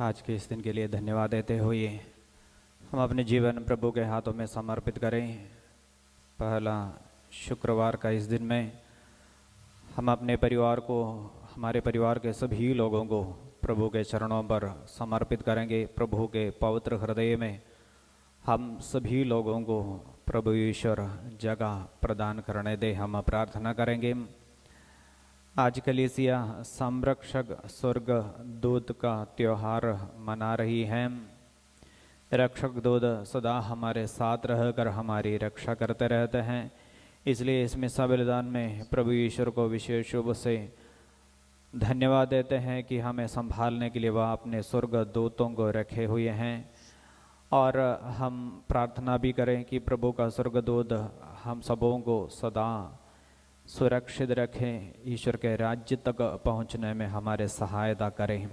आज के इस दिन के लिए धन्यवाद देते हुए हम अपने जीवन प्रभु के हाथों में समर्पित करें। पहला शुक्रवार का इस दिन में हम अपने परिवार को, हमारे परिवार के सभी लोगों को प्रभु के चरणों पर समर्पित करेंगे। प्रभु के पवित्र हृदय में हम सभी लोगों को प्रभु ईश्वर जगह प्रदान करने दे, हम प्रार्थना करेंगे। आज कलीसिया संरक्षक स्वर्ग दूत का त्यौहार मना रही है। रक्षक दूत सदा हमारे साथ रहकर हमारी रक्षा करते रहते हैं, इसलिए इस मिसा बलिदान में प्रभु ईश्वर को विशेष रूप से धन्यवाद देते हैं कि हमें संभालने के लिए वह अपने स्वर्ग दूतों को रखे हुए हैं। और हम प्रार्थना भी करें कि प्रभु का स्वर्गदूत हम सबों को सदा सुरक्षित रखें, ईश्वर के राज्य तक पहुंचने में हमारे सहायता करें।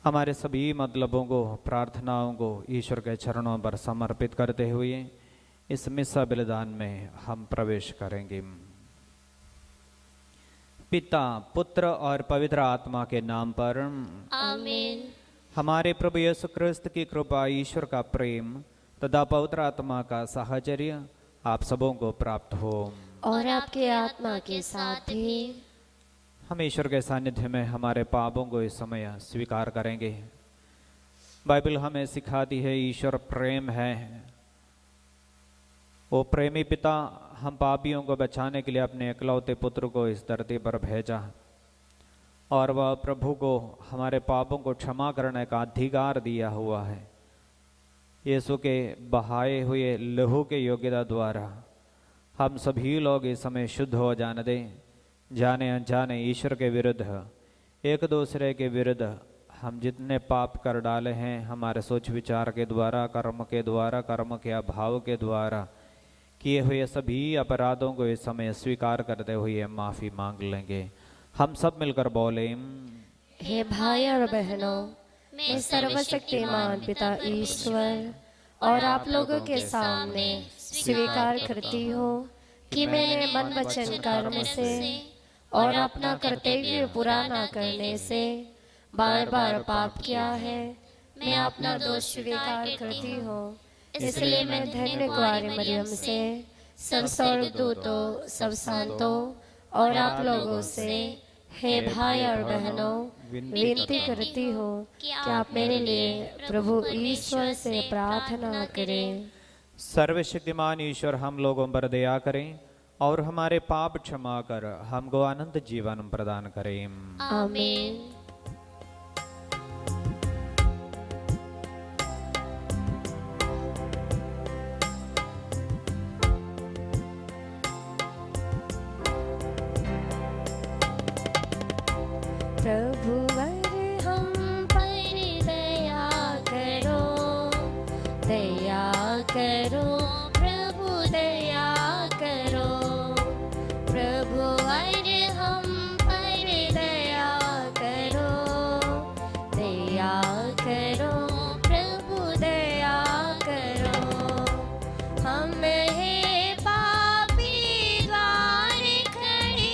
हमारे सभी मतलबों को, प्रार्थनाओं को ईश्वर के चरणों पर समर्पित करते हुए इस मिसा बलिदान में हम प्रवेश करेंगे। पिता, पुत्र और पवित्र आत्मा के नाम पर आमीन। हमारे प्रभु यीशु क्रिस्त की कृपा, ईश्वर का प्रेम तथा पवित्र आत्मा का साहचर्य आप सबों को प्राप्त हो और आपके आत्मा के साथ भी। हम ईश्वर के सानिध्य में हमारे पापों को इस समय स्वीकार करेंगे। बाइबल हमें सिखाती है ईश्वर प्रेम है। वो प्रेमी पिता हम पापियों को बचाने के लिए अपने इकलौते पुत्र को इस धरती पर भेजा और वह प्रभु को हमारे पापों को क्षमा करने का अधिकार दिया हुआ है। यीशु के बहाए हुए लहू के योग्यता द्वारा हम सभी लोग इस समय शुद्ध हो जाने दें। जाने अनजाने ईश्वर के विरुद्ध, एक दूसरे के विरुद्ध हम जितने पाप कर डाले हैं, हमारे सोच विचार के द्वारा, कर्म के द्वारा, कर्म के अभाव के द्वारा किए हुए सभी अपराधों को इस समय स्वीकार करते हुए माफ़ी मांग लेंगे। हम सब मिलकर बोले, हे भाई और बहनों, मैं सर्वशक्तिमान पिता ईश्वर और आप लोगों के सामने स्वीकार करती हूँ कि मैंने मन, वचन, कर्म से और अपना कर्तव्य पूरा न करने से बार बार पाप किया है। मैं अपना दोष स्वीकार करती हूँ, इसलिए मैं धन्य कुंवारी मरियम से, सब स्वर्गदूतों, सब संतों और आप लोगों से, हे भाई और बहनों, विनती करती हूँ कि आप मेरे लिए प्रभु ईश्वर से प्रार्थना करें। सर्वशक्तिमान ईश्वर हम लोगों पर दया करें और हमारे पाप क्षमा कर हमको अनंत जीवन प्रदान करें। आमीन। प्रभुवर हम पर दया करो, दया करो प्रभु, दया करो। प्रभुवर हम पर दया करो, दया करो प्रभु, दया करो। हम है पापी द्वार खड़े,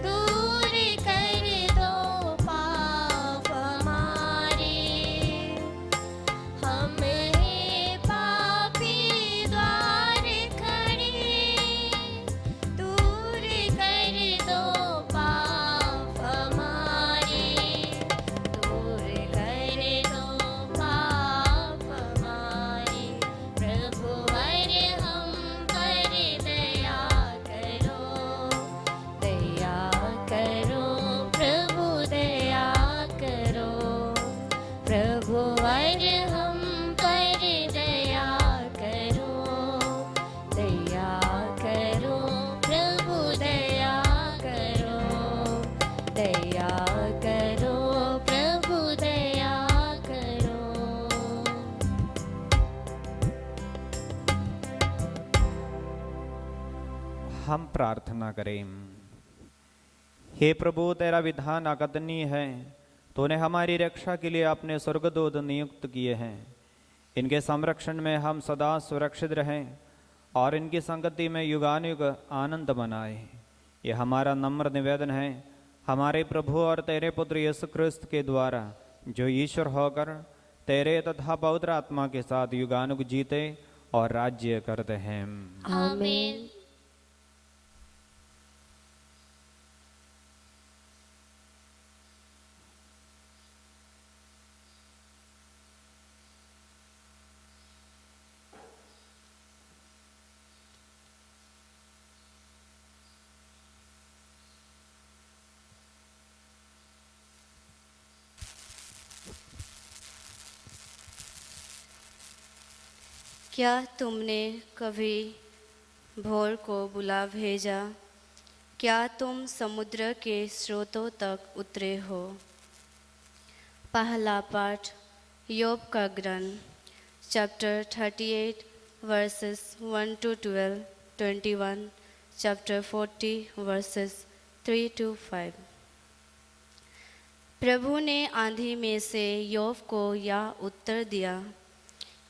दूर कर दो पाप हमारे। हम है पापी द्वार खड़े, दूर कर दो पाप हमारे, दूर कर दो पाप हमारे। प्रभुवर हम पर दया करो, दया करो प्रभु, दया करो। प्रभुवर हम पर दया करो, दया करो प्रभु, दया करो। दया करो प्रभु, दया करो। हम प्रार्थना करें। हे प्रभु, तेरा विधान अकथनीय है। तूने हमारी रक्षा के लिए अपने स्वर्गदूत नियुक्त किए हैं। इनके संरक्षण में हम सदा सुरक्षित रहें और इनकी संगति में युगानुयुग आनंद मनाए। ये हमारा नम्र निवेदन है हमारे प्रभु और तेरे पुत्र यीशु क्रिस्त के द्वारा जो ईश्वर होकर तेरे तथा पवित्र आत्मा के साथ युगानुग जीते और राज्य करते हैं। आमीन। क्या तुमने कभी भोर को बुला भेजा? क्या तुम समुद्र के स्रोतों तक उतरे हो? पहला पाठ योग का ग्रंथ, chapter 38 versus 1 to 12, 21, chapter 40 versus 3 to 5। प्रभु ने आंधी में से योग को यह उत्तर दिया,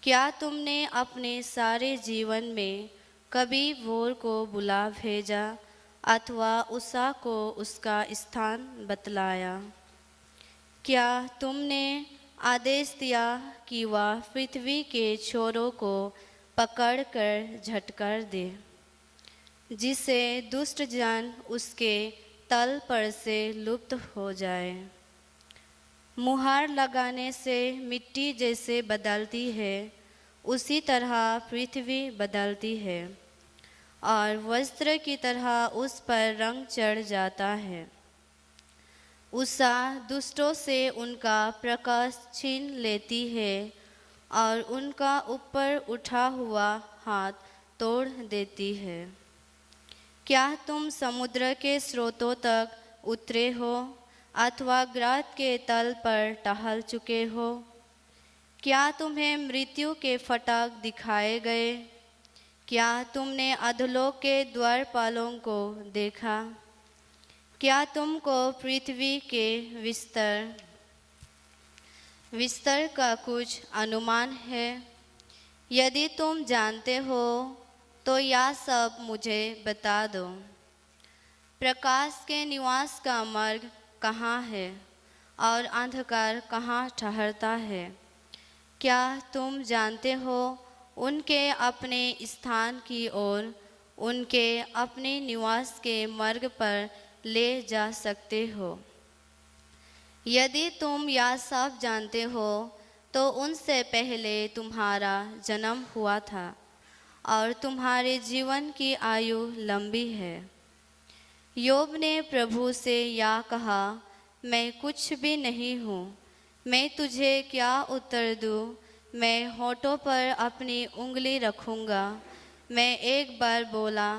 क्या तुमने अपने सारे जीवन में कभी भोर को बुला भेजा अथवा उषा को उसका स्थान बतलाया? क्या तुमने आदेश दिया कि वह पृथ्वी के छोरों को पकड़कर झटकार दे, जिससे दुष्ट जन उसके तल पर से लुप्त हो जाए? मुहर लगाने से मिट्टी जैसे बदलती है, उसी तरह पृथ्वी बदलती है और वस्त्र की तरह उस पर रंग चढ़ जाता है। उषा दुष्टों से उनका प्रकाश छीन लेती है और उनका ऊपर उठा हुआ हाथ तोड़ देती है। क्या तुम समुद्र के स्रोतों तक उतरे हो अथवा ग्रात के तल पर टहल चुके हो? क्या तुम्हें मृत्यु के फटक दिखाए गए? क्या तुमने अधोलोक के द्वारपालों को देखा? क्या तुमको पृथ्वी के विस्तार का कुछ अनुमान है? यदि तुम जानते हो तो यह सब मुझे बता दो। प्रकाश के निवास का मार्ग कहाँ है और अंधकार कहाँ ठहरता है? क्या तुम जानते हो उनके अपने स्थान की ओर उनके अपने निवास के मार्ग पर ले जा सकते हो? यदि तुम यह सब जानते हो तो उनसे पहले तुम्हारा जन्म हुआ था और तुम्हारे जीवन की आयु लंबी है। योब ने प्रभु से यह कहा, मैं कुछ भी नहीं हूँ, मैं तुझे क्या उत्तर दूँ? मैं होठों पर अपनी उंगली रखूँगा। मैं एक बार बोला,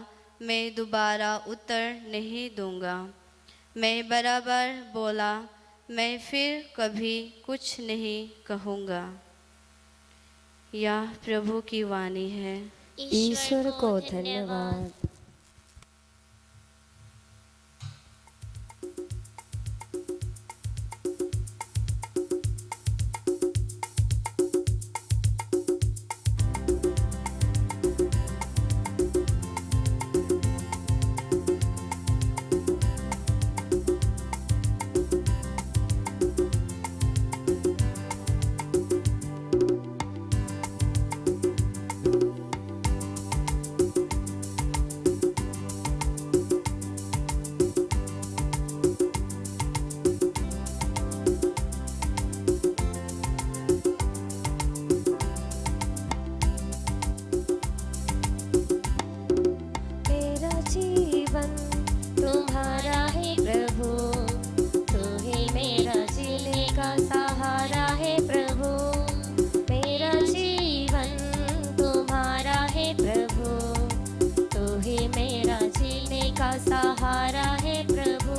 मैं दोबारा उत्तर नहीं दूँगा। मैं बराबर बोला, मैं फिर कभी कुछ नहीं कहूँगा। यह प्रभु की वाणी है। ईश्वर को धन्यवाद। तुम्हारा है प्रभु, तू ही मेरा जीने का सहारा है प्रभु। मेरा जीवन तुम्हारा है प्रभु, तू ही मेरा जीने का सहारा है प्रभु।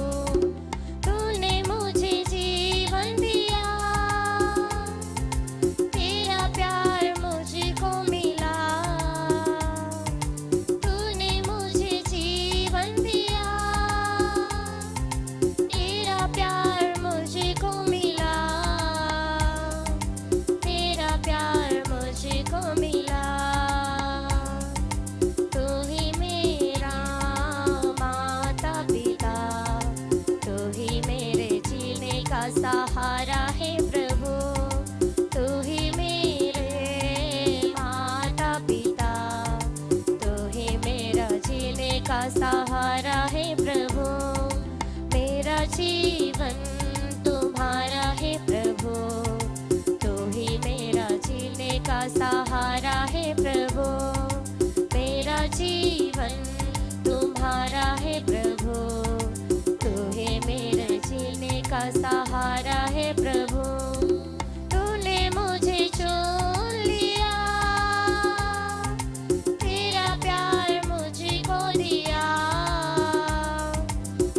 तूने मुझे जीवन दिया, तेरा प्यार मुझको मिला। तूने मुझे जीवन दिया, तेरा प्यार मुझको मिला। तेरा प्यार मुझको मिला। तू ही मेरा माता पिता, तू ही मेरे जीने का सहारा है प्रभु। का सहारा है प्रभु। तूने मुझे चुन लिया, तेरा प्यार मुझको दिया।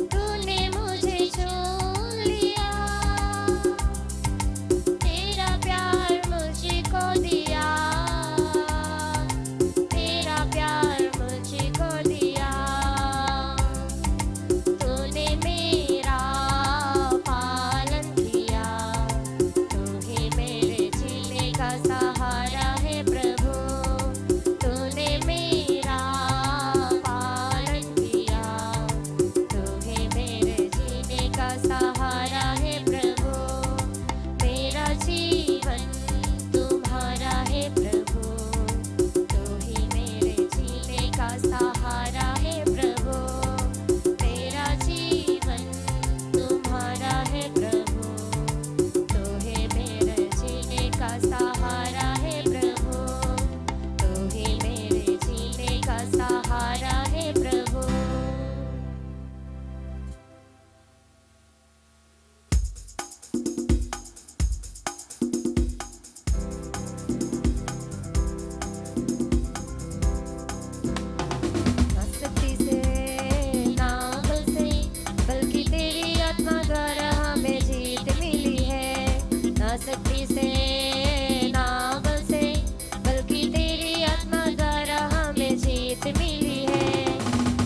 तूने मुझे चुन लिया, तेरा प्यार मुझको दिया। तेरा प्यार मुझको दिया। तूने मेरा पालन किया। तू ही मेरे जीने का सहारा है प्रभु। तूने मेरा पालन किया। तू ही मेरे जीने का सहारा है प्रभु। मेरा जीवन तुम्हारा है प्रभु। तू ही मेरे जीने का सहारा है प्रभु। मेरा जीवन तुम्हारा है प्रभु। तू ही मेरे जीने का सहारा है प्रभु। तू ही मेरे जीने का सहारा है प्रभु। ना शक्ति से ना बल से, बल्कि तेरी आत्मा द्वारा हमें जीत मिली है। ना शक्ति से ना बल से, बल्कि तेरी आत्मा द्वारा हमें जीत मिली है।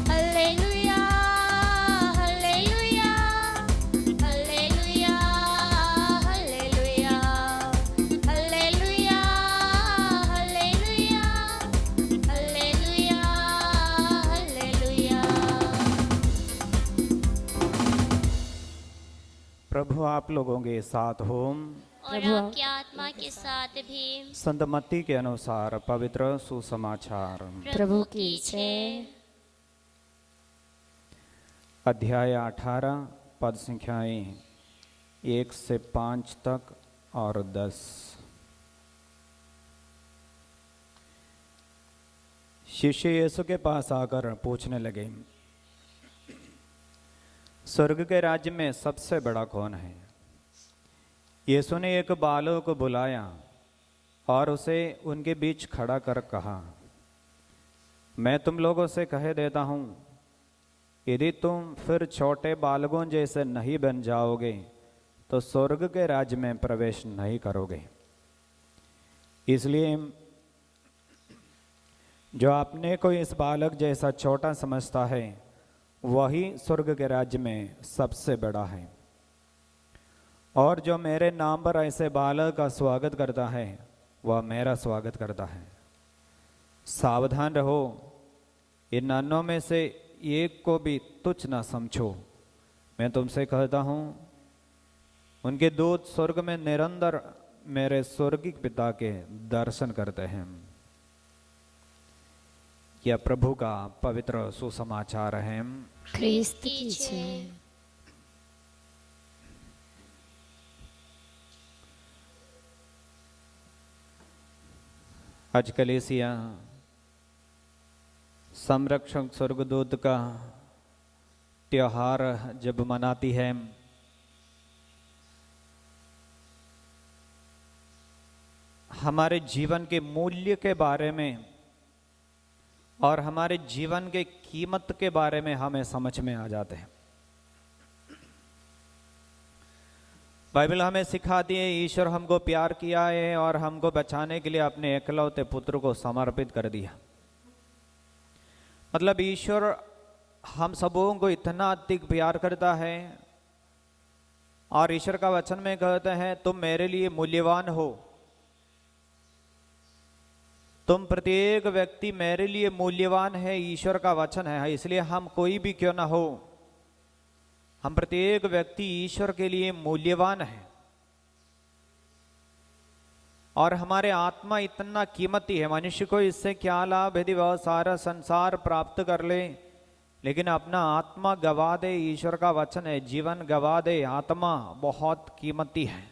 Hallelujah, hallelujah, hallelujah, hallelujah, hallelujah, hallelujah, hallelujah, hallelujah. प्रभु आप लोगों के साथ हो। और प्रभु आपकी आत्मा के साथ भी। संत मत्ती के अनुसार पवित्र सुसमाचार प्रभु की जय। अध्याय 18 पद संख्याएं 1 से 5 तक और 10। शिष्य यीशु के पास आकर पूछने लगे, स्वर्ग के राज्य में सबसे बड़ा कौन है? यीशु ने एक बालक को बुलाया और उसे उनके बीच खड़ा कर कहा, मैं तुम लोगों से कह देता हूं, यदि तुम फिर छोटे बालकों जैसे नहीं बन जाओगे तो स्वर्ग के राज्य में प्रवेश नहीं करोगे। इसलिए जो अपने को इस बालक जैसा छोटा समझता है वही स्वर्ग के राज्य में सबसे बड़ा है। और जो मेरे नाम पर ऐसे बालक का स्वागत करता है वह मेरा स्वागत करता है। सावधान रहो, इन नन्हों में से एक को भी तुच्छ न समझो। मैं तुमसे कहता हूँ, उनके दूत स्वर्ग में निरंतर मेरे स्वर्गिक पिता के दर्शन करते हैं। यह प्रभु का पवित्र सुसमाचार है। ख्रिस्त की जय। आज कलीसिया संरक्षक स्वर्गदूत का त्योहार जब मनाती है, हमारे जीवन के मूल्य के बारे में और हमारे जीवन के कीमत के बारे में हमें समझ में आ जाते हैं। बाइबल हमें सिखाती है ईश्वर हमको प्यार किया है और हमको बचाने के लिए अपने एकलौते पुत्र को समर्पित कर दिया। मतलब ईश्वर हम सबों को इतना अधिक प्यार करता है और ईश्वर का वचन में कहते हैं, तुम मेरे लिए मूल्यवान हो, तुम प्रत्येक व्यक्ति मेरे लिए मूल्यवान है। ईश्वर का वचन है, इसलिए हम कोई भी क्यों ना हो, हम प्रत्येक व्यक्ति ईश्वर के लिए मूल्यवान है। और हमारे आत्मा इतना कीमती है। मनुष्य को इससे क्या लाभ यदि वह सारा संसार प्राप्त कर ले लेकिन अपना आत्मा गवा दे। ईश्वर का वचन है, जीवन गवा दे, आत्मा बहुत कीमती है।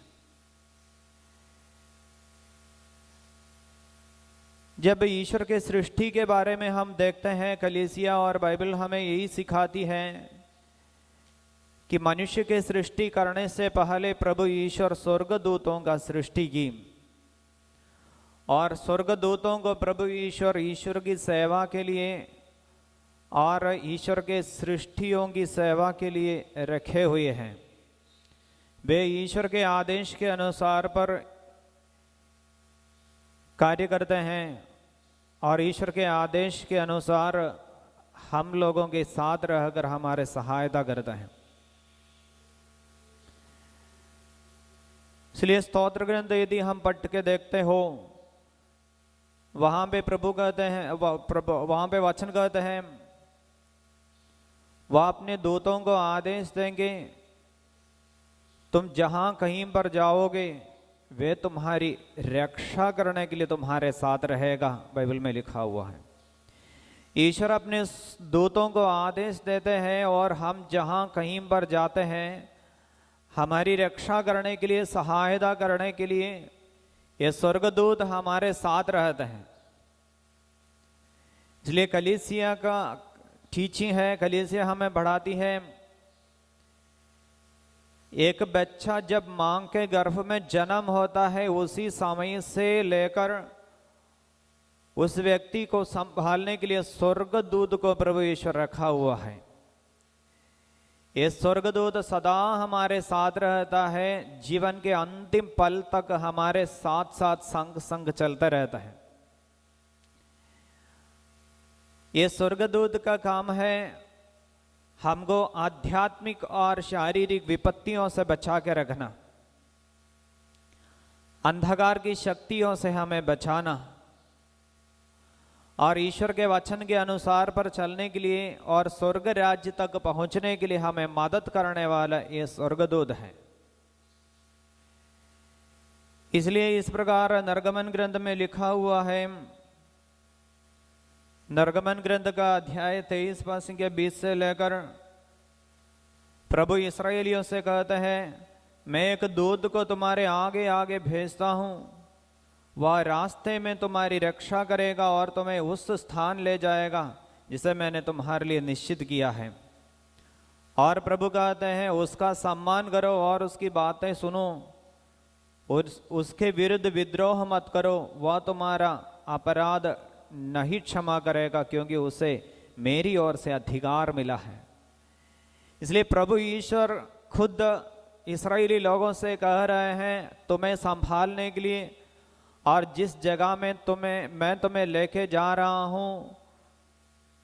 जब ईश्वर के सृष्टि के बारे में हम देखते हैं, कलीसिया और बाइबल हमें यही सिखाती है कि मनुष्य के सृष्टि करने से पहले प्रभु ईश्वर स्वर्गदूतों का सृष्टि की, और स्वर्गदूतों को प्रभु ईश्वर की सेवा के लिए और ईश्वर के सृष्टियों की सेवा के लिए रखे हुए हैं। वे ईश्वर के आदेश के अनुसार पर कार्य करते हैं और ईश्वर के आदेश के अनुसार हम लोगों के साथ रहकर हमारे सहायता करते हैं। इसलिए स्तोत्र ग्रंथ यदि हम पढ़ के देखते हो, वहां पे प्रभु कहते हैं, वहां पे वचन कहते हैं, वह अपने दूतों को आदेश देंगे, तुम जहां कहीं पर जाओगे वे तुम्हारी रक्षा करने के लिए तुम्हारे साथ रहेगा। बाइबल में लिखा हुआ है। ईश्वर अपने दूतों को आदेश देते हैं और हम जहां कहीं पर जाते हैं हमारी रक्षा करने के लिए, सहायता करने के लिए ये स्वर्गदूत हमारे साथ रहते हैं। इसलिए कलीसिया का टीचिंग है, कलीसिया हमें बढ़ाती है, एक बच्चा जब मां के गर्भ में जन्म होता है उसी समय से लेकर उस व्यक्ति को संभालने के लिए स्वर्गदूत को प्रभु ईश्वर रखा हुआ है। ये स्वर्गदूत सदा हमारे साथ रहता है, जीवन के अंतिम पल तक हमारे साथ साथ संग संग चलता रहता है। ये स्वर्गदूत का काम है हमको आध्यात्मिक और शारीरिक विपत्तियों से बचा के रखना, अंधकार की शक्तियों से हमें बचाना और ईश्वर के वचन के अनुसार पर चलने के लिए और स्वर्ग राज्य तक पहुंचने के लिए हमें मदद करने वाला ये स्वर्गदूत है। इसलिए इस प्रकार निर्गमन ग्रंथ में लिखा हुआ है, निर्गमन ग्रंथ का अध्याय 23 पद के 20 से लेकर प्रभु इस्राएलियों से कहते हैं, मैं एक दूत को तुम्हारे आगे आगे भेजता हूं, वह रास्ते में तुम्हारी रक्षा करेगा और तुम्हें उस स्थान ले जाएगा जिसे मैंने तुम्हारे लिए निश्चित किया है। और प्रभु कहते हैं, उसका सम्मान करो और उसकी बातें सुनो, उसके विरुद्ध विद्रोह मत करो, वह तुम्हारा अपराध नहीं क्षमा करेगा क्योंकि उसे मेरी ओर से अधिकार मिला है। इसलिए प्रभु ईश्वर खुद इस्राएली लोगों से कह रहे हैं, तुम्हें संभालने के लिए और जिस जगह में मैं तुम्हें लेके जा रहा हूं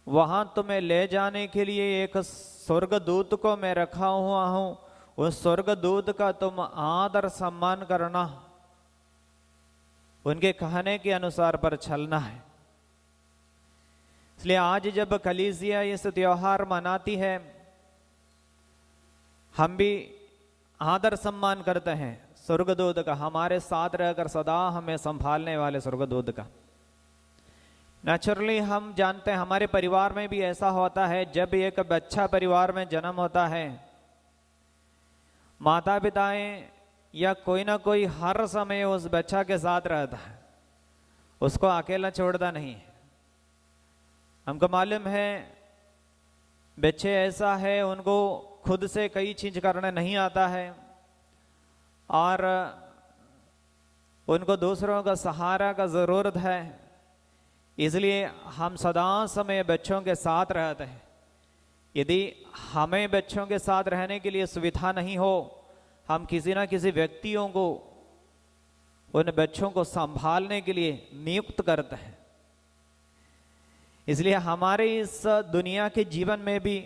वहां तुम्हें ले जाने के लिए एक स्वर्गदूत को मैं रखा हुआ हूं, उस स्वर्गदूत का तुम आदर सम्मान करना, उनके कहने के अनुसार पर चलना है। इसलिए आज जब कलीसिया इस त्योहार मनाती है, हम भी आदर सम्मान करते हैं स्वर्गदूत का, हमारे साथ रहकर सदा हमें संभालने वाले स्वर्गदूत का। नेचुरली हम जानते हैं हमारे परिवार में भी ऐसा होता है, जब एक बच्चा परिवार में जन्म होता है, माता पिताएं या कोई ना कोई हर समय उस बच्चा के साथ रहता है, उसको अकेला छोड़ता नहीं है। हमको मालूम है बच्चे ऐसा है, उनको खुद से कई चीज करने नहीं आता है और उनको दूसरों का सहारा का जरूरत है। इसलिए हम सदा समय बच्चों के साथ रहते हैं। यदि हमें बच्चों के साथ रहने के लिए सुविधा नहीं हो, हम किसी ना किसी व्यक्तियों को उन बच्चों को संभालने के लिए नियुक्त करते हैं। इसलिए हमारे इस दुनिया के जीवन में भी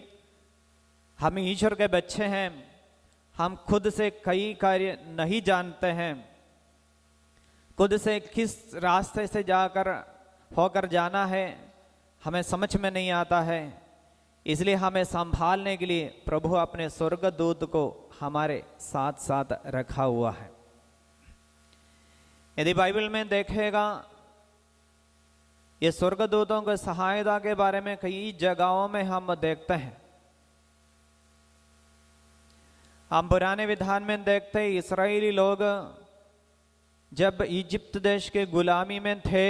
हम ईश्वर के बच्चे हैं, हम खुद से कई कार्य नहीं जानते हैं, खुद से किस रास्ते से जाकर होकर जाना है हमें समझ में नहीं आता है। इसलिए हमें संभालने के लिए प्रभु अपने स्वर्गदूत को हमारे साथ साथ रखा हुआ है। यदि बाइबल में देखेगा, ये स्वर्गदूतों के सहायता के बारे में कई जगहों में हम देखते हैं। हम पुराने विधान में देखते हैं, इस्राएली लोग जब इजिप्त देश के गुलामी में थे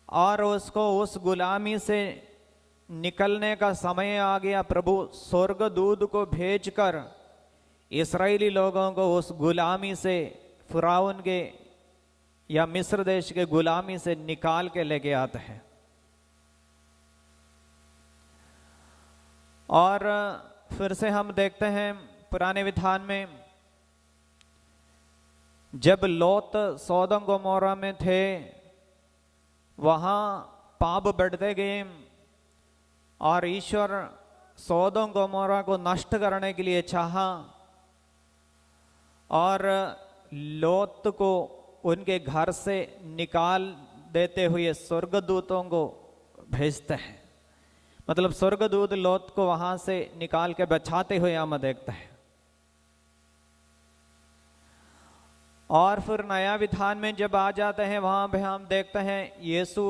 और उसको उस गुलामी से निकलने का समय आ गया, प्रभु स्वर्गदूत को भेजकर इस्राएली लोगों को उस गुलामी से, फिरौन के या मिस्र देश के गुलामी से निकाल के लेके आते हैं। और फिर से हम देखते हैं पुराने विधान में, जब लोत सोदोम गोमोरा में थे, वहां पाप बढ़ते गए और ईश्वर सोदोम गोमोरा को नष्ट करने के लिए चाहा और लोत को उनके घर से निकाल देते हुए स्वर्गदूतों को भेजते हैं। मतलब स्वर्गदूत लोत को वहां से निकाल के बचाते हुए हम देखते हैं। और फिर नया विधान में जब आ जाते हैं, वहां पे हम देखते हैं यीशु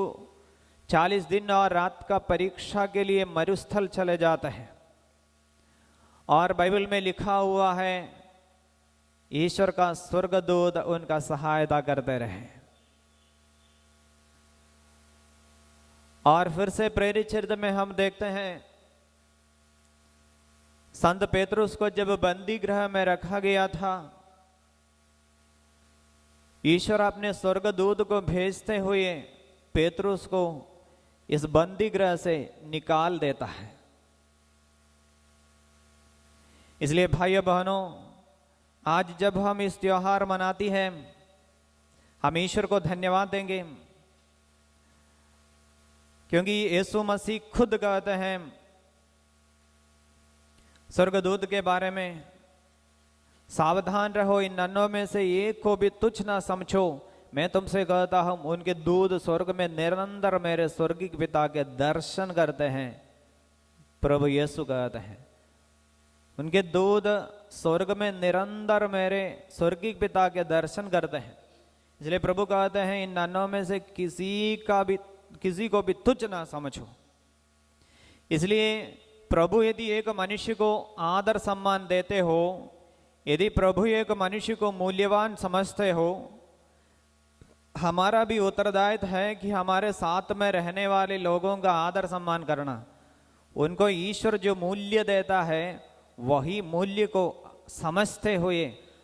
40 दिन और रात का परीक्षा के लिए मरुस्थल चले जाते हैं। और बाइबल में लिखा हुआ है, ईश्वर का स्वर्गदूत उनका सहायता करते रहे। और फिर से प्रेरित चरित्र में हम देखते हैं, संत पेतरुस को जब बंदी गृह में रखा गया था, ईश्वर अपने स्वर्गदूत को भेजते हुए पेतरुस को इस बंदी गृह से निकाल देता है। इसलिए भाइयों बहनों, आज जब हम इस त्योहार मनाती हैं, हम ईश्वर को धन्यवाद देंगे, क्योंकि यीशु मसीह खुद कहते हैं स्वर्गदूत के बारे में, सावधान रहो, इन नन्हों में से एक को भी तुच्छ ना समझो, मैं तुमसे कहता हूं उनके दूत स्वर्ग में निरंतर मेरे स्वर्गीय पिता के दर्शन करते हैं। प्रभु यीशु कहते हैं उनके दूत स्वर्ग में निरंतर मेरे स्वर्गीय पिता के दर्शन करते हैं। इसलिए प्रभु कहते हैं इन नन्हों में से किसी को भी तुच्छ ना समझो। इसलिए प्रभु यदि एक मनुष्य को आदर सम्मान देते हो, यदि प्रभु एक मनुष्य को मूल्यवान समझते हो, हमारा भी उत्तरदायित्व है कि हमारे साथ में रहने वाले लोगों का आदर सम्मान करना। उनको ईश्वर जो मूल्य देता है, वही मूल्य को समझते हुए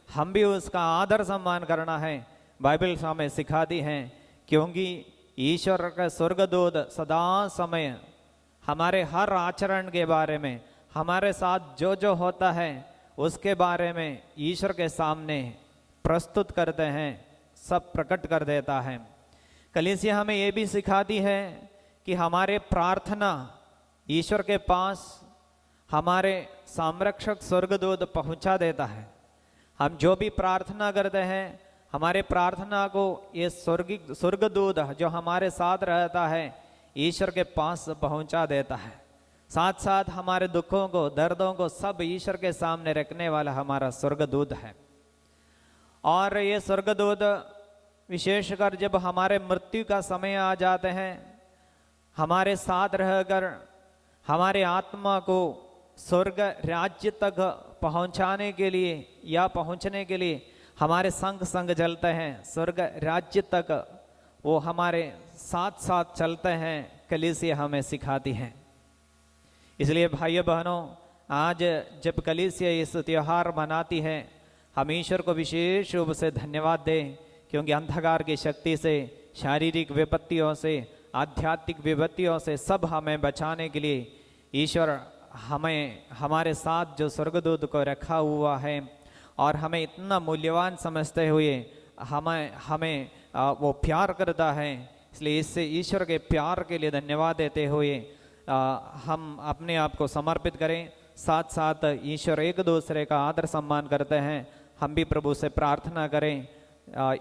हम भी उसका आदर सम्मान करना है। बाइबल हमें सिखाती है, क्योंकि ईश्वर का स्वर्गदूत सदा समय हमारे हर आचरण के बारे में, हमारे साथ जो जो होता है उसके बारे में ईश्वर के सामने प्रस्तुत करते हैं, सब प्रकट कर देता है। कलीसिया हमें ये भी सिखाती है कि हमारे प्रार्थना ईश्वर के पास हमारे संरक्षक स्वर्गदूत पहुंचा देता है। हम जो भी प्रार्थना करते हैं, हमारे प्रार्थना को ये स्वर्गदूत जो हमारे साथ रहता है ईश्वर के पास पहुंचा देता है। साथ साथ हमारे दुखों को, दर्दों को सब ईश्वर के सामने रखने वाला हमारा स्वर्गदूत है। और ये स्वर्गदूत विशेषकर जब हमारे मृत्यु का समय आ जाते हैं, हमारे साथ रहकर हमारे आत्मा को स्वर्ग राज्य तक पहुंचाने के लिए या पहुंचने के लिए हमारे संग संग चलते हैं। स्वर्ग राज्य तक वो हमारे साथ साथ चलते हैं, कलीसिया हमें सिखाती है। इसलिए भाइयों बहनों, आज जब कलीसिया इस त्योहार मनाती है, हम ईश्वर को विशेष रूप से धन्यवाद दें, क्योंकि अंधकार की शक्ति से, शारीरिक विपत्तियों से, आध्यात्मिक विपत्तियों से सब हमें बचाने के लिए ईश्वर हमें हमारे साथ जो स्वर्गदूत को रखा हुआ है और हमें इतना मूल्यवान समझते हुए हमें वो प्यार करता है। इसलिए इससे ईश्वर के प्यार के लिए धन्यवाद देते हुए हम अपने आप को समर्पित करें। साथ साथ ईश्वर एक दूसरे का आदर सम्मान करते हैं, हम भी प्रभु से प्रार्थना करें,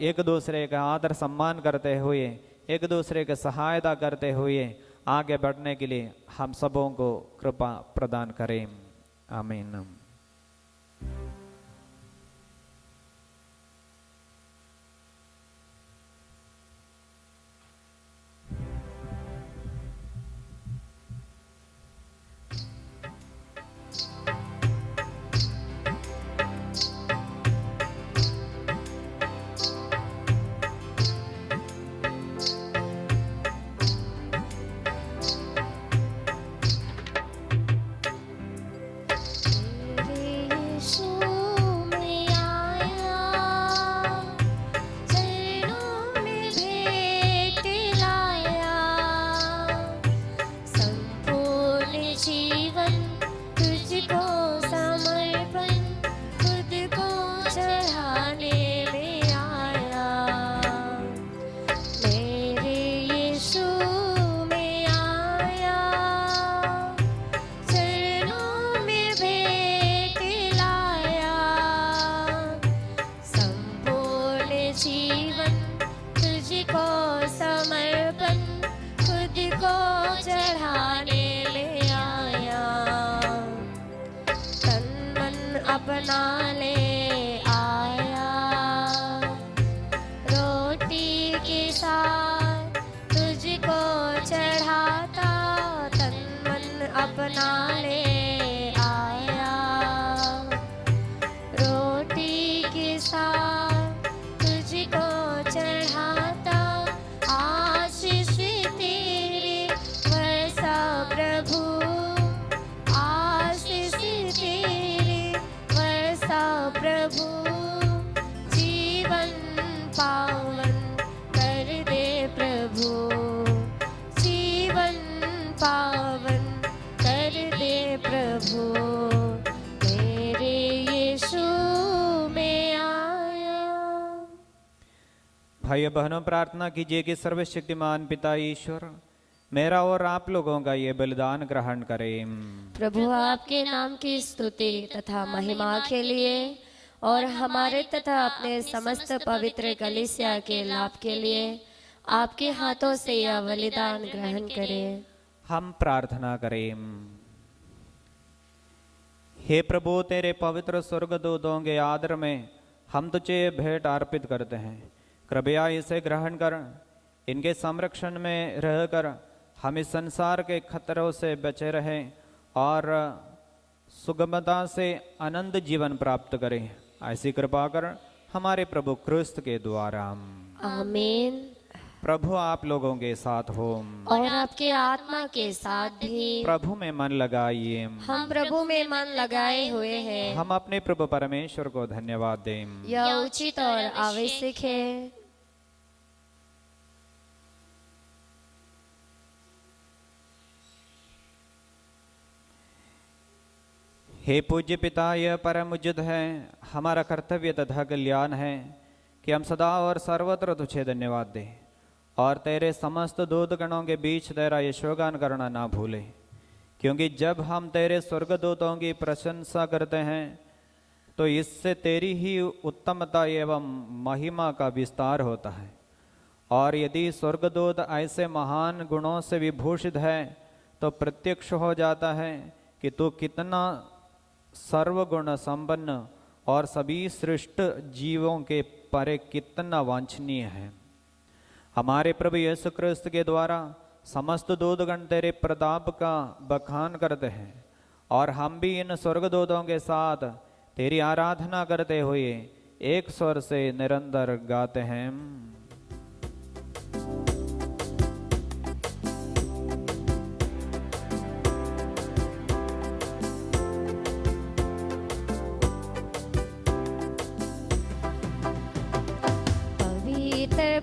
एक दूसरे का आदर सम्मान करते हुए, एक दूसरे की सहायता करते हुए आगे बढ़ने के लिए हम सबों को कृपा प्रदान करें। आमीन। अपना ले आया। रोटी के साथ तुझको चढ़ाता, तन मन अपना ले आया। रोटी के साथ तुझको चढ़ाता, आशीष तेरी वर्षा प्रभु, आशीष तेरी वर्षा प्रभु। जीवन पावन कर दे प्रभु, जीवन पावन कर दे प्रभु, तेरे यीशु में आया। भाइयों बहनों, प्रार्थना कीजिए कि सर्वशक्तिमान पिता ईश्वर मेरा और आप लोगों का ये बलिदान ग्रहण करें। प्रभु आपके नाम की स्तुति तथा महिमा के लिए और हमारे तथा अपने समस्त पवित्र कलीसिया के लाभ के लिए आपके हाथों से यह बलिदान ग्रहण करें। हम प्रार्थना करें। हे प्रभु, तेरे पवित्र स्वर्गदूतों के आदर में हम तुझे भेंट अर्पित करते हैं। कृपया इसे ग्रहण कर, इनके संरक्षण में रहकर हम इस संसार के खतरों से बचे रहें और सुगमता से अनंत जीवन प्राप्त करें। ऐसी कृपा कर हमारे प्रभु क्रिस्त के द्वारा। आमीन। प्रभु आप लोगों के साथ हो और आपके आत्मा के साथ भी। प्रभु में मन लगाइए। हम प्रभु में मन लगाए हुए हैं। हम अपने प्रभु परमेश्वर को धन्यवाद दें। यह उचित और आवश्यक है। हे पूज्य पिता, यह परम उचित है, हमारा कर्तव्य तथा कल्याण है कि हम सदा और सर्वत्र तुझे धन्यवाद दें और तेरे समस्त दूतगणों के बीच तेरा यशोगान करना ना भूले, क्योंकि जब हम तेरे स्वर्गदूतों की प्रशंसा करते हैं तो इससे तेरी ही उत्तमता एवं महिमा का विस्तार होता है। और यदि स्वर्गदूत ऐसे महान गुणों से विभूषित है तो प्रत्यक्ष हो जाता है कि तू कितना सर्वगुण संपन्न और सभी सृष्ट जीवों के परे कितना वांछनीय है। हमारे प्रभु यीशु क्रिस्त के द्वारा समस्त दूतगण तेरे प्रताप का बखान करते हैं और हम भी इन स्वर्गदूतों के साथ तेरी आराधना करते हुए एक स्वर से निरंतर गाते हैं।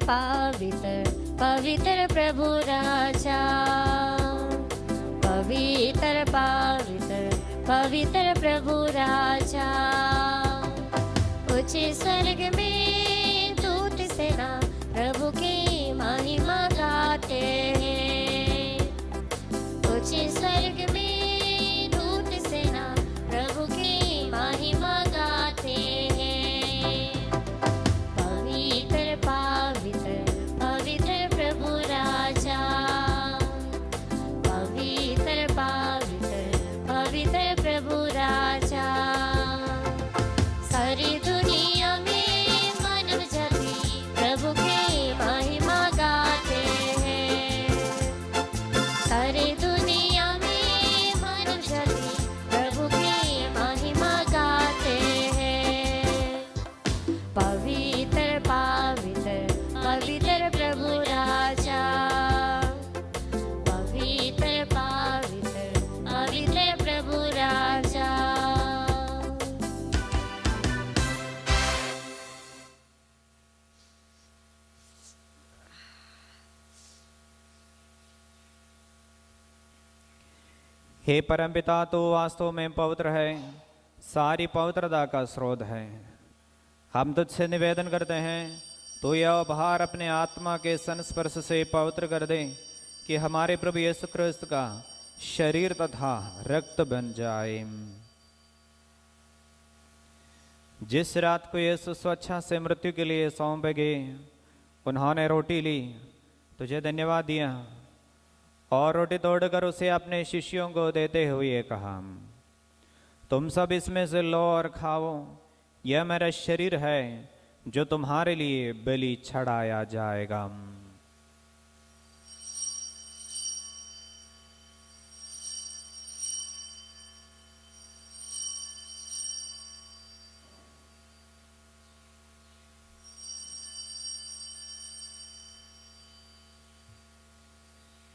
पवित्र पवित्र प्रभु राजा, पवित्र पवित्र पवित्र प्रभु राजा। उच्च स्वर्ग में दूत सेना प्रभु की महिमा गाते हैं। उच्च स्वर्ग में दूत सेना प्रभु की महिमा गाते हैं। पवित्र पवित्र पवित्र प्रभु राजा, पवित्र पवित्र पवित्र प्रभु राजा। सारी दुनिया में मानव जाति प्रभु की महिमा गाते हैं। सारी दुनिया में मानव जाति प्रभु की महिमा गाते हैं। पवित्र पवित्र पवित्र प्रभु राजा, पवित्र पवित्र पवित्र प्रभु राजा। हे परमपिता, तू वास्तव में पवित्र है, सारी पवित्रता का स्रोत है। हम तुझसे निवेदन करते हैं, तो यह उपहार अपने आत्मा के संस्पर्श से पवित्र कर दे कि हमारे प्रभु यीशु क्रिस्त का शरीर तथा रक्त बन जाए। जिस रात को यीशु स्वेच्छा से मृत्यु के लिए सौंपे गए, उन्होंने रोटी ली, तुझे धन्यवाद दिया और रोटी तोड़कर उसे अपने शिष्यों को देते हुए कहा, तुम सब इसमें से लो और खाओ, यह मेरा शरीर है जो तुम्हारे लिए बलि चढ़ाया जाएगा।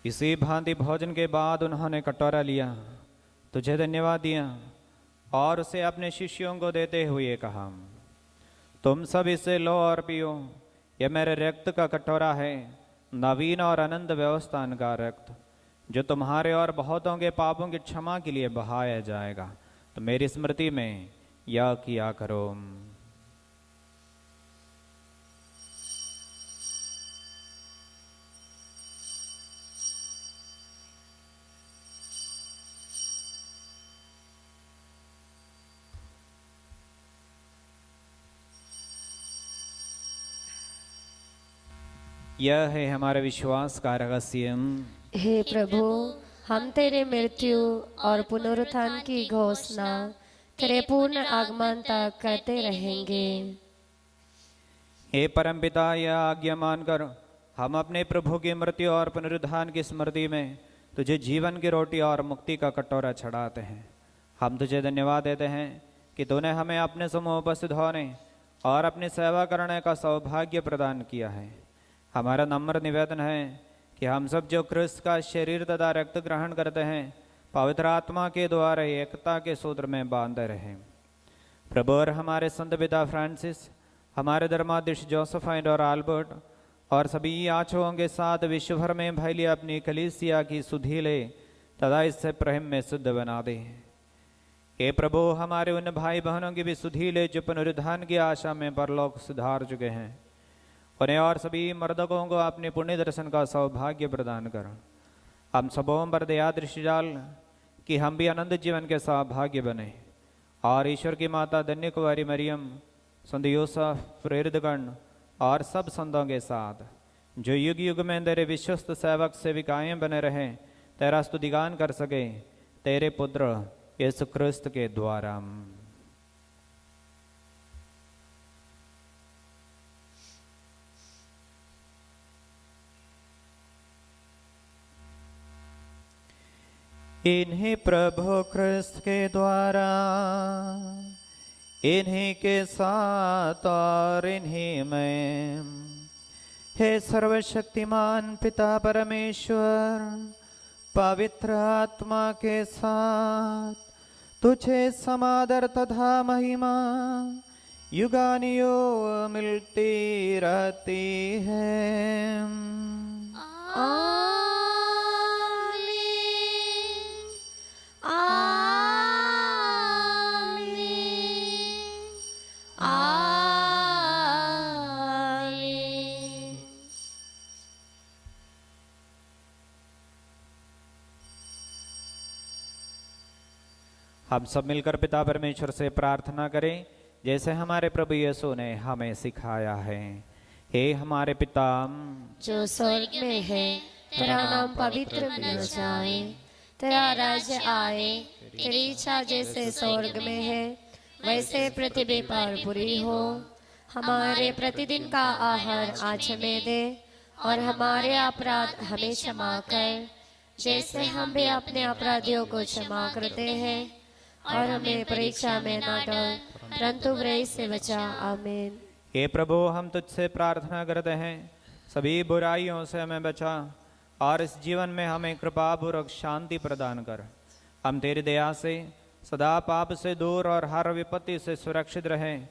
इसी भांति भोजन के बाद उन्होंने कटोरा लिया, तुझे धन्यवाद दिया और उसे अपने शिष्यों को देते हुए कहा, तुम सब इसे लो और पियो, यह मेरे रक्त का कटोरा है, नवीन और अनंत व्यवस्थान का रक्त, जो तुम्हारे और बहुतों के पापों की क्षमा के लिए बहाया जाएगा। तो मेरी स्मृति में यह किया करो। यह है हमारे विश्वास का रहस्य। हे प्रभु, हम तेरे मृत्यु और पुनरुत्थान की घोषणा तेरे पूर्ण आगमन तक करते रहेंगे। हे परमपिता, यह आज्ञा मानकर हम अपने प्रभु की मृत्यु और पुनरुत्थान की स्मृति में तुझे जीवन की रोटी और मुक्ति का कटोरा चढ़ाते हैं। हम तुझे धन्यवाद देते हैं कि तूने हमें अपने समूह उपस्थित होने और अपनी सेवा करने का सौभाग्य प्रदान किया है। हमारा नम्र निवेदन है कि हम सब जो क्रिस्त का शरीर तथा रक्त ग्रहण करते हैं, पवित्र आत्मा के द्वारा एकता के सूत्र में बांधे रहें। प्रभु और हमारे संत पिता फ्रांसिस, हमारे धर्माध्यक्ष जोसेफाइन और आल्बर्ट और सभी याचकों के साथ विश्व भर में फैली अपनी कलीसिया की सुधि ले तथा इससे प्रेम में शुद्ध बना दे। हे प्रभु, हमारे उन भाई बहनों की भी सुधि ले जो पुनरुत्थान की आशा में परलोक सुधार चुके हैं, उन्हें और सभी मर्दकों को अपने पुण्य दर्शन का सौभाग्य प्रदान कर। हम सबों पर दया दृष्टि डाल कि हम भी अनंत जीवन के सौभाग्य बने और ईश्वर की माता धन्य कुंवारी मरियम, संत यूसुफ, प्रेरितगण और सब संतों के साथ जो युग युग में तेरे विश्वस्त सेवक सेविकाएं बने रहें, तेरा स्तुतिगान कर सके तेरे पुत्र यीशु क्रिस्त के द्वारा। इन्हीं प्रभु क्रिस्त के द्वारा, इन्हीं के साथ और इन्हीं में, हे सर्वशक्तिमान पिता परमेश्वर, पवित्र आत्मा के साथ तुझे समादर तथा महिमा युगानुयुग मिलती रहती है। हम सब मिलकर पिता परमेश्वर से प्रार्थना करें जैसे हमारे प्रभु यीशु ने हमें सिखाया है। हे हमारे पिता जो स्वर्ग में है, तेरा नाम पवित्र बन जाए, तेरा राज्य आए, तेरी इच्छा जैसे स्वर्ग में है वैसे पृथ्वी पर पूरी हो। हमारे प्रतिदिन का आहार आज हमें दे और हमारे अपराध हमें क्षमा कर जैसे हम भी अपने अपराधियों को क्षमा करते हैं, और हमें परीक्षा में न डाल परंतु बुराई से बचा। आमीन। हे प्रभु, हम तुझसे प्रार्थना करते हैं सभी बुराइयों से हमें बचा और इस जीवन में हमें कृपापूर्वक शांति प्रदान कर। हम तेरी दया से सदा पाप से दूर और हर विपत्ति से सुरक्षित रहें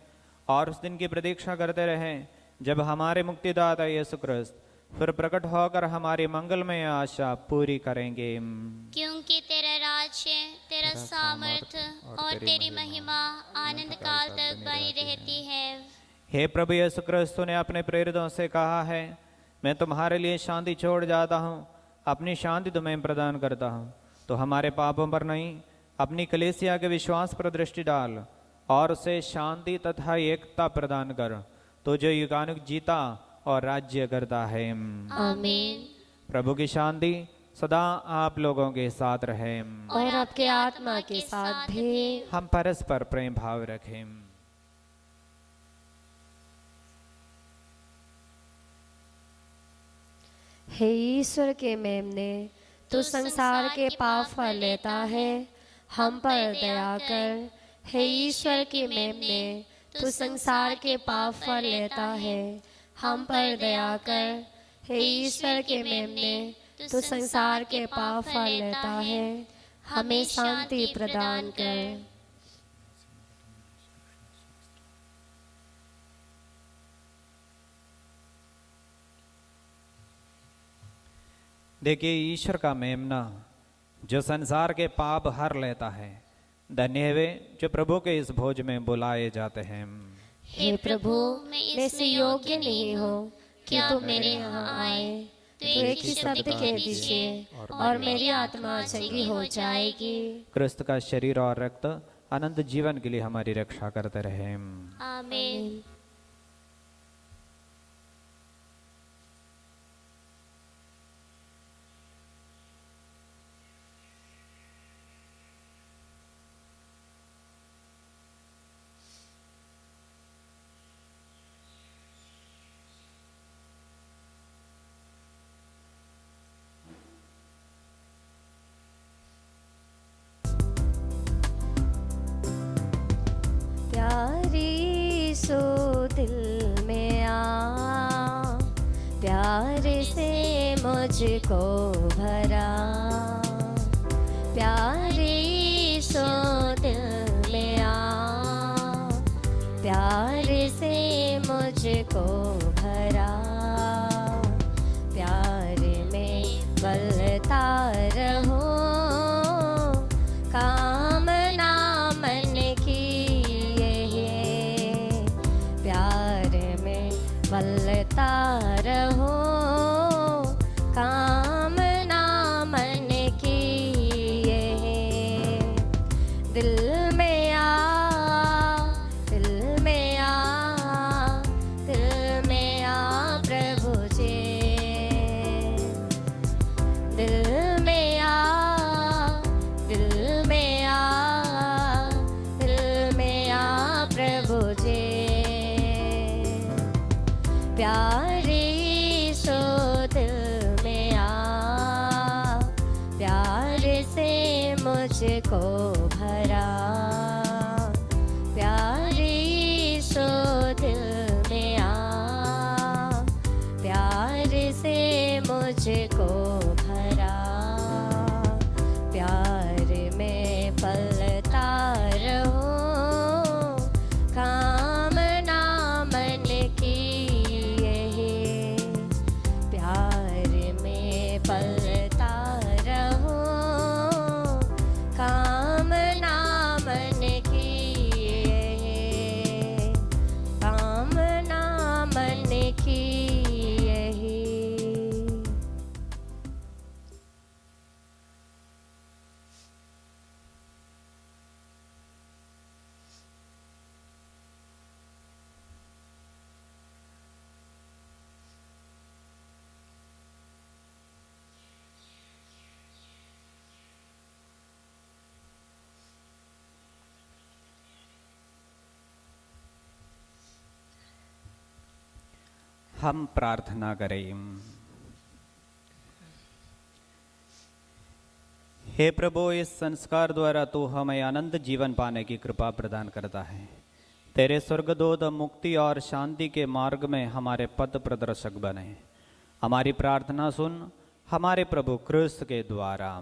और उस दिन की प्रतीक्षा करते रहें जब हमारे मुक्तिदाता यीशु क्रिस्त फिर प्रकट होकर हमारी मंगलमय आशा पूरी करेंगे। क्योंकि तेरा राज्य, तेरा सामर्थ्य और तेरी महिमा आनंद काल तक बनी रहती है। हे प्रभु यीशु क्रिस्त ने अपने प्रेरितों से कहा है, मैं तुम्हारे लिए शांति छोड़ जाता हूँ, अपनी शांति तुम्हें प्रदान करता हूँ। तो हमारे पापों पर नहीं, अपनी कलीसिया के विश्वास पर दृष्टि डाल और उसे शांति तथा एकता प्रदान कर, तो जो युगानुग जीता और राज्य करता है। आमीन। प्रभु की शांति सदा आप लोगों के साथ रहे और आपके आत्मा के साथ भी। हम परस्पर प्रेम भाव रखें। हे ईश्वर के मेमने, तू संसार के पाप फल लेता है, हम पर दया कर। हे ईश्वर के मेमने, तू संसार के पाप फल लेता है, हम पर दया कर। हे ईश्वर के मेमने, तू संसार के पाप फल लेता है, हमें शांति प्रदान कर। देखिए, ईश्वर का मेमना जो संसार के पाप हर लेता है। धन्य है वे जो प्रभु के इस भोज में बुलाए जाते हैं। हे प्रभु, मैं इससे योग्य नहीं हूँ कि तू मेरे यहाँ आए, तो एक ही शब्द कह दीजिए और मेरी आत्मा चंगी हो जाएगी। क्रिस्त का शरीर और रक्त अनंत जीवन के लिए हमारी रक्षा करते रहे। आमीन। प्यारी सो दिल में आ, प्यार से मुझको भरा। प्यारी सो दिल में आ, प्यार से मुझको भरा। प्यार में बलता रहो, कामना मन की प्यार में बलता रहो, कामना मन की दिल में आ, दिल में आ, दिल में आ प्रभु जी। दिल में आ, दिल में आ, दिल में आ प्रभु जी। प्यारी सो दिल में आ, प्यार से मुझको भरा। प्यारी सो दिल में आ, प्यार से मुझको भरा। प्यार में पलता रहो, कामना मन की प्यार में पलता रहो, कामना मन की, कामना मन की। हम प्रार्थना करें। हे प्रभु, इस संस्कार द्वारा तू हमें अनंत जीवन पाने की कृपा प्रदान करता है। तेरे स्वर्गदूत मुक्ति और शांति के मार्ग में हमारे पथ प्रदर्शक बने। हमारी प्रार्थना सुन हमारे प्रभु क्रिस्त के द्वारा।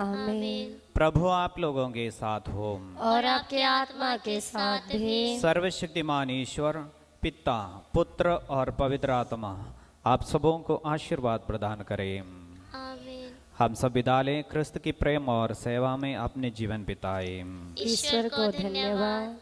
आमीन। प्रभु आप लोगों के साथ हो और आपके आत्मा के साथ भी। सर्वशक्तिमान ईश्वर पिता, पुत्र और पवित्र आत्मा आप सबों को आशीर्वाद प्रदान करें। आमीन। हम सब विदा लें, क्रिस्त की प्रेम और सेवा में अपने जीवन बिताएं। ईश्वर को धन्यवाद।